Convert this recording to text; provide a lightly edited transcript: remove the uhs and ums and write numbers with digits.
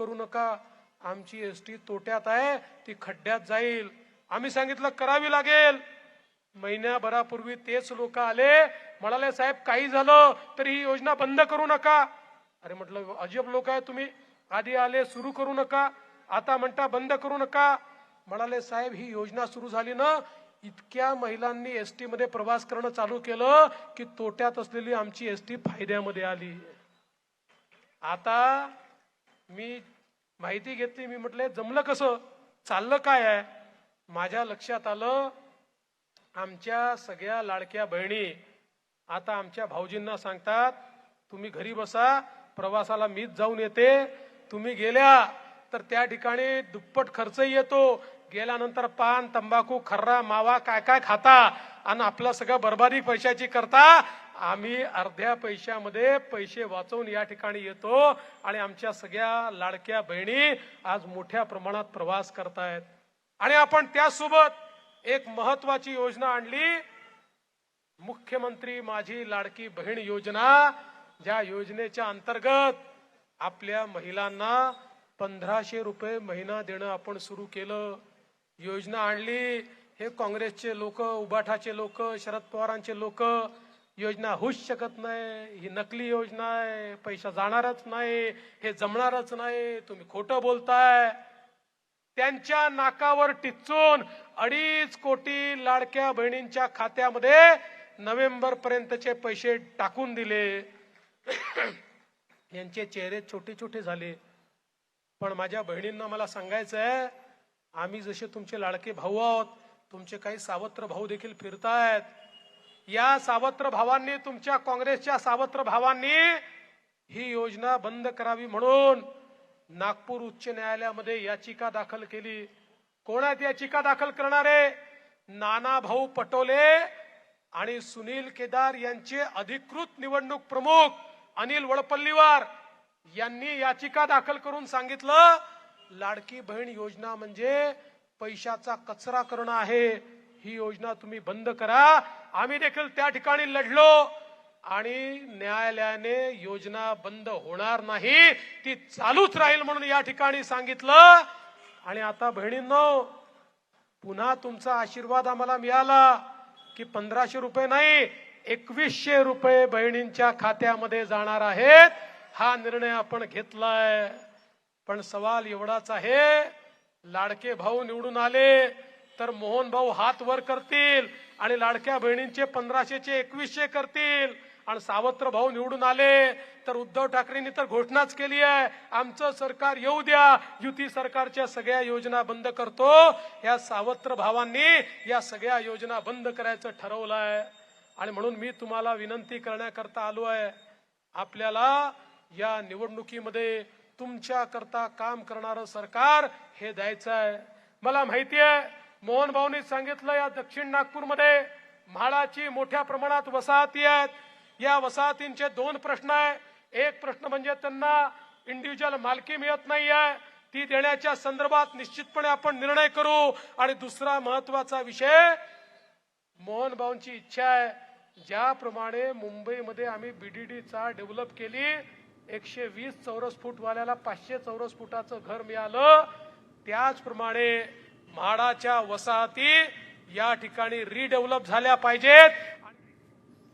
करू नका, आमची एसटी तोट्यात आहे, ती खड्ड्यात जाईल. आम्ही सांगितलं करावी लागेल. महिन्याभरापूर्वी तेच लोक आले, म्हणाले साहेब काही झालं तरी ही योजना बंद करू नका. अरे म्हटलं अजब लोक आहे तुम्ही, आधी आले सुरू करू नका, आता म्हणता बंद करू नका. म्हणाले साहेब ही योजना सुरू झाली ना, इतक्या महिलांनी एसटी मध्ये प्रवास करणं चालू केलं की तोट्यात असलेली आमची एसटी फायद्यामध्ये आली. आता मी माहिती घेतली, मी म्हटले जमलं कसं, चाललं काय आहे. माझ्या लक्षात आलं आमच्या सगळ्या लाडक्या बहिणी आता आमच्या भाऊजींना सांगतात तुम्ही घरी बसा, प्रवासाला मीच जाऊन येते, तुम्ही गेल्या तर त्या ठिकाणी दुप्पट खर्चही येतो, गेल्यानंतर पान तंबाखू खर्रा मावा काय काय खाता आणि आपलं सगळं बर्बादी पैशाची करता, आम्ही अर्ध्या पैशामध्ये पैसे वाचवून या ठिकाणी येतो आणि आमच्या सगळ्या लाडक्या बहिणी आज मोठ्या प्रमाणात प्रवास करतायत. आणि आपण त्यासोबत एक महत्वाची योजना आणली, मुख्यमंत्री माझी लाडकी बहीण योजना. ज्या योजनेच्या अंतर्गत आपल्या महिलांना 1500 रुपये महिना देणं आपण सुरू केलं. योजना आणली, हे काँग्रेसचे लोक, उबाठाचे लोक, शरद पवारांचे लोक योजना होऊच शकत नाही, ही नकली योजना आहे, पैसा जाणारच नाही, हे जमणारच नाही, तुम्ही खोटं बोलताय. त्यांच्या नाकावर टिच्चून 2.5 कोटी लाडक्या बहिणींच्या खात्यामध्ये नोव्हेंबर पर्यंतचे पैसे टाकून दिले. यांचे चेहरे छोटे छोटे झाले. पण माझ्या बहिणींना मला सांगायचं आहे, आम्ही जसे तुमचे लाडके भाऊ आहोत, तुमचे काही सावत्र भाऊ देखील फिरतायत. या सावत्र भावांनी, तुमच्या काँग्रेसच्या सावत्र भावांनी ही योजना बंद करावी म्हणून नागपूर उच्च न्यायालयामध्ये याचिका दाखल केली. कोण आहेत याचिका दाखल करणारे? नाना भाऊ पटोले आणि सुनील केदार यांचे अधिकृत निवडणूक प्रमुख अनिल वडपल्लीवार यांनी याचिका दाखल करून सांगितलं लाडकी बहीण योजना म्हणजे पैशाचा कचरा करणं आहे, ही योजना तुम्ही बंद करा. आम्ही देखील त्या ठिकाणी लढलो आणि न्यायालयाने योजना बंद होणार नाही, ती चालूच राहील म्हणून या ठिकाणी सांगितलं. आणि आता बहिणींनो, पुन्हा तुमचा आशीर्वाद आम्हाला मिळाला की 1500 रुपये नाही 2100 रुपये बहिणींच्या खात्यामध्ये जाणार आहेत. हा निर्णय आपण घेतलाय. पण सवाल एवढाच आहे, लाडके भाऊ निवडून आले तर मोहन भाऊ हात वर करतील आणि लाडक्या बहिणींचे 1500चे 2100 करतील. आणि सावत्र भाऊ निवडून आले तर उद्धव ठाकरेंनी तर घोषणाच केली आहे, आमचं सरकार येऊ द्या, युती सरकारच्या सगळ्या योजना बंद करतो. या सावत्र भावांनी या सगळ्या योजना बंद करायचं ठरवलंय. आणि म्हणून मी तुम्हाला विनंती करण्याकरता आलो आहे, आपल्याला या निवडणुकीमध्ये तुमच्या करता काम करणारं सरकार हे द्यायचं आहे. मला माहिती आहे मोहन भाऊंनी सांगितलं या दक्षिण नागपूरमध्ये म्हाडाची मोठ्या प्रमाणात वसाहती आहेत. या वसाहतींचे 2 प्रश्न आहे. एक प्रश्न म्हणजे त्यांना इंडिव्हिज्युअल मालकी मिळत नाही आहे, ती देण्याच्या संदर्भात निश्चितपणे आपण निर्णय करू. आणि दुसरा महत्वाचा विषय, मोहन भाऊंची इच्छा आहे ज्याप्रमाणे मुंबईमध्ये आम्ही बीडीडीचा डेव्हलप केली, 120 चौरस फूट वाल्याला 500 चौरस फुटाचं घर मिळालं, त्याचप्रमाणे म्हाडाच्या वसाहती या ठिकाणी रिडेव्हलप झाल्या पाहिजेत.